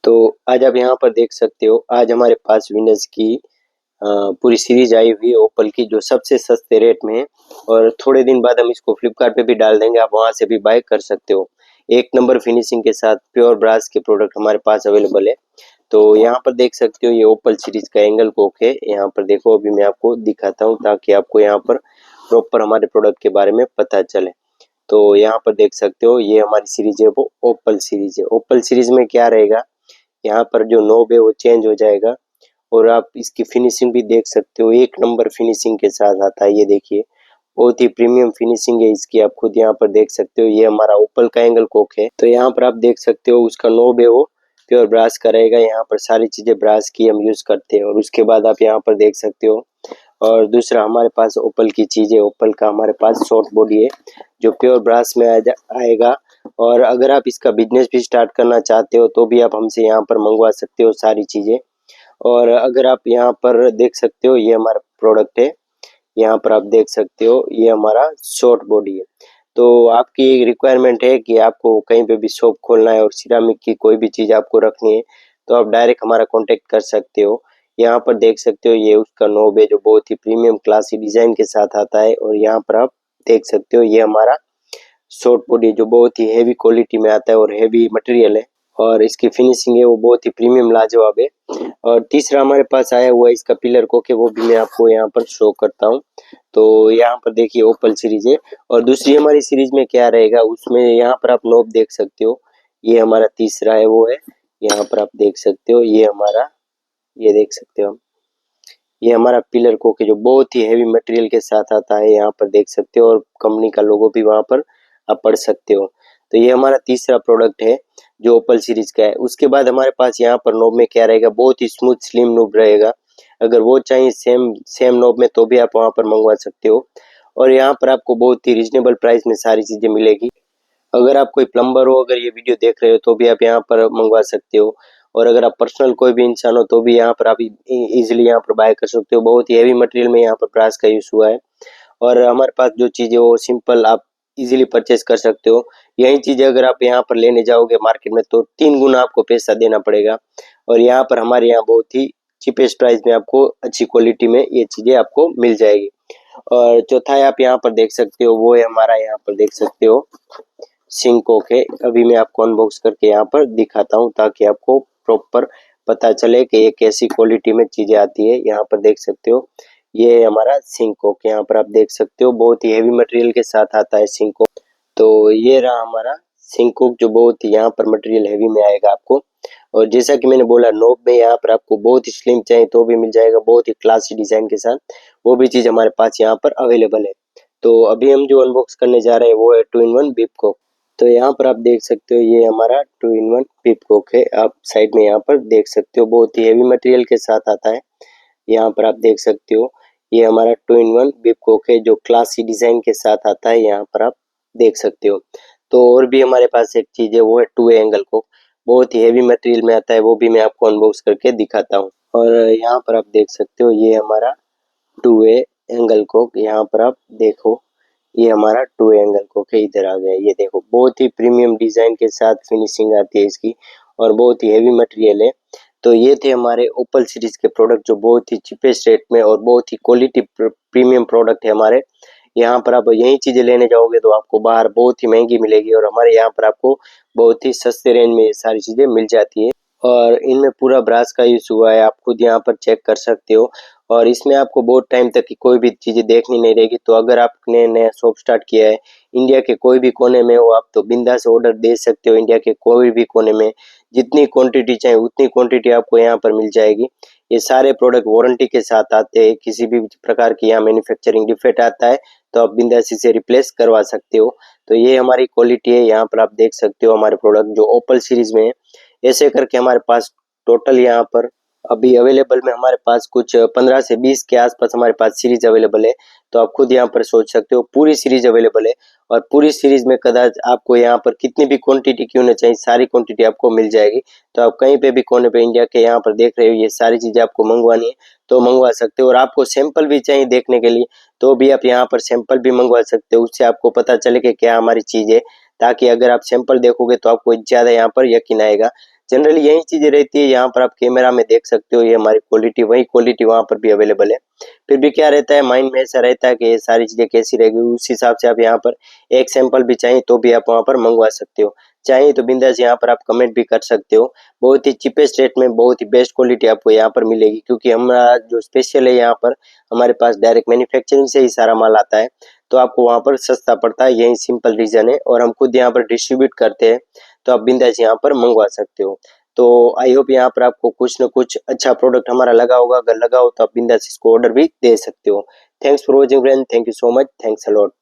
तो आज आप यहाँ पर देख सकते हो, आज हमारे पास विनर्स की पूरी सीरीज आई हुई है ओप्पल की, जो सबसे सस्ते रेट में है। और थोड़े दिन बाद हम इसको फ्लिपकार्ट पे भी डाल देंगे, आप वहां से भी बाय कर सकते हो। एक नंबर फिनिशिंग के साथ प्योर ब्रास के प्रोडक्ट हमारे पास अवेलेबल है। तो यहाँ पर देख सकते हो, ये ओप्पल सीरीज का एंगल कोक है। यहाँ पर देखो, अभी मैं आपको दिखाता हूँ ताकि आपको यहाँ पर प्रॉपर हमारे प्रोडक्ट के बारे में पता चले। तो यहाँ पर देख सकते हो, ये हमारी सीरीज है, वो ओप्पल सीरीज है। ओप्पल सीरीज में क्या रहेगा, यहाँ पर जो नॉब है वो चेंज हो जाएगा। और आप इसकी फिनिशिंग भी देख सकते हो, एक नंबर फिनिशिंग के साथ आता है। ये देखिए, बहुत ही प्रीमियम फिनिशिंग है इसकी, आप खुद यहाँ पर देख सकते हो। ये हमारा ओप्पल का एंगल कोक है। तो यहाँ पर आप देख सकते हो, उसका नॉब है वो प्योर ब्रास का रहेगा। यहाँ पर सारी चीजें ब्रास की हम यूज करते हैं। और उसके बाद आप यहाँ पर देख सकते हो, और दूसरा हमारे पास ओप्पल की चीज है। ओप्पल का हमारे पास शॉर्ट बॉडी है जो प्योर ब्रास में आएगा। और अगर आप इसका बिजनेस भी स्टार्ट करना चाहते हो तो भी आप हमसे यहाँ पर मंगवा सकते हो सारी चीजें। और अगर आप यहाँ पर देख सकते हो, ये हमारा प्रोडक्ट है। यहाँ पर आप देख सकते हो, ये हमारा शॉर्ट बॉडी है। तो आपकी एक रिक्वायरमेंट है कि आपको कहीं पे भी शॉप खोलना है और सिरामिक की कोई भी चीज़ आपको रखनी है, तो आप डायरेक्ट हमारा कांटेक्ट कर सकते हो। यहाँ पर देख सकते हो, ये उसका नॉब है जो बहुत ही प्रीमियम क्लासी डिजाइन के साथ आता है। और यहाँ पर आप देख सकते हो, ये हमारा शॉर्ट बॉडी जो बहुत ही हैवी क्वालिटी में आता है और हैवी मटेरियल है। और इसकी फिनिशिंग है वो बहुत ही प्रीमियम लाजवाब है। और तीसरा हमारे पास आया हुआ है इसका पिलर को, के वो भी मैं आपको यहाँ पर शो करता हूँ। तो यहाँ पर देखिए, ओप्पल सीरीज है। और दूसरी हमारी सीरीज में क्या रहेगा, उसमें यहाँ पर आप नॉब देख सकते हो। ये हमारा तीसरा है, वो है यहाँ पर आप देख सकते हो, ये हमारा, ये देख सकते हो, ये हमारा पिलर को के जो बहुत ही हैवी मटेरियल के साथ आता है। यहाँ पर देख सकते हो, और कंपनी का लोगो भी वहां पर आप पढ़ सकते हो। तो ये हमारा तीसरा प्रोडक्ट है जो ओप्पल सीरीज का है। उसके बाद हमारे पास यहाँ पर नॉब में क्या रहेगा, बहुत ही स्मूथ स्लिम नॉब रहेगा। अगर वो चाहिए सेम सेम नॉब में तो भी आप वहां पर मंगवा सकते हो। और यहाँ पर आपको बहुत ही रिजनेबल प्राइस में सारी चीजें मिलेगी। अगर आप कोई प्लम्बर हो, अगर ये वीडियो देख रहे हो तो भी आप यहाँ पर मंगवा सकते हो। और अगर आप पर्सनल कोई भी इंसान हो तो भी यहाँ पर आप इजीली यहाँ पर बाय कर सकते हो। बहुत ही हेवी मटेरियल में यहाँ पर ब्रास का यूज हुआ है। और हमारे पास जो चीज़ है वो सिंपल आप इजीली परचेज कर सकते हो। यही चीज़ें अगर आप यहाँ पर लेने जाओगे मार्केट में तो 3 गुना आपको पैसा देना पड़ेगा। और यहाँ पर हमारे यहाँ बहुत ही चीपेस्ट प्राइस में आपको अच्छी क्वालिटी में ये चीज़ें आपको मिल जाएगी। और चौथा है, आप यहाँ पर देख सकते हो, वो है हमारा, यहाँ पर देख सकते हो सिंकोक है। अभी मैं आपको अनबॉक्स करके यहाँ पर दिखाता हूँ ताकि आपको प्रॉपर पता चले कि ये कैसी क्वालिटी में चीजें आती है। यहाँ पर देख सकते हो, ये है हमारा सिंकोक। यहाँ पर आप देख सकते हो, बहुत ही हैवी मटेरियल के साथ आता है सिंकोक। तो ये रहा हमारा सिंकोक, जो बहुत ही यहाँ पर मटेरियल हैवी में आएगा आपको। और जैसा कि मैंने बोला, नोब में यहाँ पर आपको बहुत ही स्लिम चाहिए तो भी मिल जाएगा, बहुत ही क्लासी डिजाइन के साथ वो भी चीज हमारे पास यहाँ पर अवेलेबल है। तो अभी हम जो अनबॉक्स करने जा रहे हैं वो है 2-in-1 बीप कोक। तो यहाँ पर आप देख सकते हो, ये हमारा 2-in-1 बीप कोक है। आप साइड में यहाँ पर देख सकते हो, बहुत ही हेवी मटेरियल के साथ आता है। यहाँ पर आप देख सकते हो, ये हमारा 2-in-1 बीप कोक है जो क्लासी डिजाइन के साथ आता है। यहाँ पर आप देख सकते हो। तो और भी हमारे पास एक चीज है, वो है 2 एंगल कोक। बहुत ही हेवी मटेरियल में आता है, वो भी मैं आपको अनबॉक्स करके दिखाता हूँ। और यहाँ पर आप देख सकते हो, ये हमारा 2 एंगल कोक। यहाँ पर आप देखो, ये हमारा 2 एंगल कोक है, इधर आ गया। ये देखो, बहुत ही प्रीमियम डिजाइन के साथ फिनिशिंग आती है इसकी, और बहुत ही हेवी मटेरियल है। तो ये थे हमारे ओप्पल सीरीज के प्रोडक्ट जो बहुत ही चीपेस्ट रेट में और बहुत ही क्वालिटी प्रीमियम प्रोडक्ट है हमारे। यहाँ पर आप यही चीजें लेने जाओगे तो आपको बाहर बहुत ही महंगी मिलेगी, और हमारे यहाँ पर आपको बहुत ही सस्ते रेंज में ये सारी चीजें मिल जाती है। और इनमें पूरा ब्रास का यूज हुआ है, आप खुद यहाँ पर चेक कर सकते हो। और इसमें आपको बहुत टाइम तक की कोई भी चीजें देखनी नहीं रहेगी। तो अगर आपने नया शॉप स्टार्ट किया है, इंडिया के कोई भी कोने में हो आप, तो बिंदास ऑर्डर दे सकते हो। इंडिया के कोई भी कोने में जितनी क्वांटिटी चाहे उतनी क्वांटिटी आपको यहाँ पर मिल जाएगी। ये सारे प्रोडक्ट वारंटी के साथ आते हैं, किसी भी प्रकार की यहाँ मैन्युफैक्चरिंग डिफेक्ट आता है तो आप बिंदास इसे रिप्लेस करवा सकते हो। तो ये हमारी क्वालिटी है, यहाँ पर आप देख सकते हो हमारे प्रोडक्ट जो ओप्पल सीरीज में है। ऐसे करके हमारे पास टोटल यहाँ पर अभी अवेलेबल में हमारे पास कुछ 15 से 20 के आसपास हमारे पास सीरीज अवेलेबल है। तो आप खुद यहाँ पर सोच सकते हो, पूरी सीरीज अवेलेबल है। और पूरी सीरीज में कदाच आपको यहाँ पर कितनी भी क्वांटिटी क्यों ना चाहिए, सारी क्वांटिटी आपको मिल जाएगी। तो आप कहीं पे भी कोने पे इंडिया के यहाँ पर देख रहे हो, ये सारी चीजें आपको मंगवानी है तो मंगवा सकते हो। और आपको सैंपल भी चाहिए देखने के लिए तो भी आप यहाँ पर सैंपल भी मंगवा सकते हो, उससे आपको पता चले कि क्या हमारी चीज है। ताकि अगर आप सैंपल देखोगे तो आपको ज्यादा यहाँ पर यकीन आएगा। जनरली यही चीज़ें रहती है। यहाँ पर आप कैमरा में देख सकते हो ये हमारी क्वालिटी, वही क्वालिटी वहाँ पर भी अवेलेबल है। फिर भी क्या रहता है, माइंड में ऐसा रहता है कि ये सारी चीज़ें कैसी रहेगी, उस हिसाब से आप यहाँ पर एक सैंपल भी चाहिए तो भी आप वहाँ पर मंगवा सकते हो। चाहिए तो बिंदास यहाँ पर आप कमेंट भी कर सकते हो। बहुत ही चीपेस्ट रेट में बहुत ही बेस्ट क्वालिटी आपको यहाँ पर मिलेगी, क्योंकि हमारा जो स्पेशल है यहाँ पर हमारे पास डायरेक्ट मैन्युफैक्चरिंग से ही सारा माल आता है, तो आपको वहाँ पर सस्ता पड़ता है। यही सिंपल रीज़न है, और हम खुद यहाँ पर डिस्ट्रीब्यूट करते हैं, तो आप बिंदास यहाँ पर मंगवा सकते हो। तो आई होप यहाँ पर आपको कुछ न कुछ अच्छा प्रोडक्ट हमारा लगा होगा। अगर लगा हो तो आप बिंदास इसको ऑर्डर भी दे सकते हो। Thanks for watching friend, thank you so much, thanks a lot.